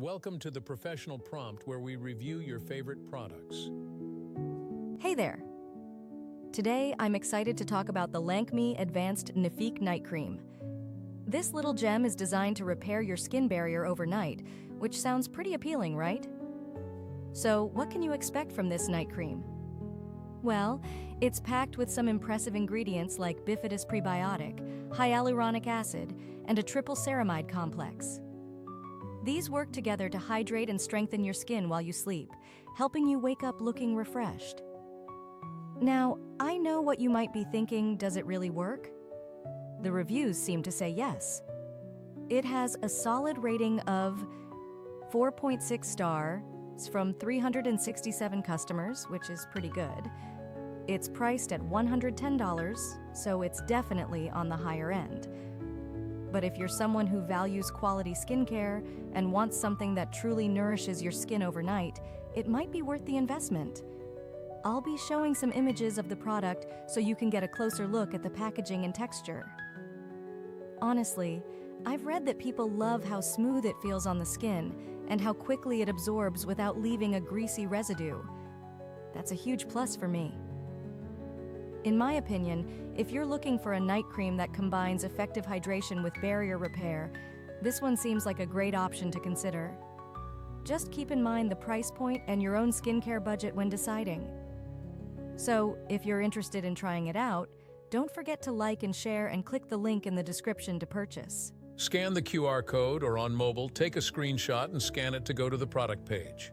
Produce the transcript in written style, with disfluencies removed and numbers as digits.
Welcome to the Professional Prompt, where we review your favorite products. Hey there! Today, I'm excited to talk about the Lancôme Advanced Génifique Night Cream. This little gem is designed to repair your skin barrier overnight, which sounds pretty appealing, right? So, what can you expect from this night cream? Well, it's packed with some impressive ingredients like Bifidus Prebiotic, Hyaluronic Acid, and a Triple Ceramide Complex. These work together to hydrate and strengthen your skin while you sleep, helping you wake up looking refreshed. Now, I know what you might be thinking, does it really work? The reviews seem to say yes. It has a solid rating of 4.6 stars from 367 customers, which is pretty good. It's priced at $110, so it's definitely on the higher end. But if you're someone who values quality skincare and wants something that truly nourishes your skin overnight, it might be worth the investment. I'll be showing some images of the product so you can get a closer look at the packaging and texture. Honestly, I've read that people love how smooth it feels on the skin and how quickly it absorbs without leaving a greasy residue. That's a huge plus for me. In my opinion, if you're looking for a night cream that combines effective hydration with barrier repair, this one seems like a great option to consider. Just keep in mind the price point and your own skincare budget when deciding. So, if you're interested in trying it out, don't forget to like and share and click the link in the description to purchase. Scan the QR code, or on mobile, take a screenshot and scan it to go to the product page.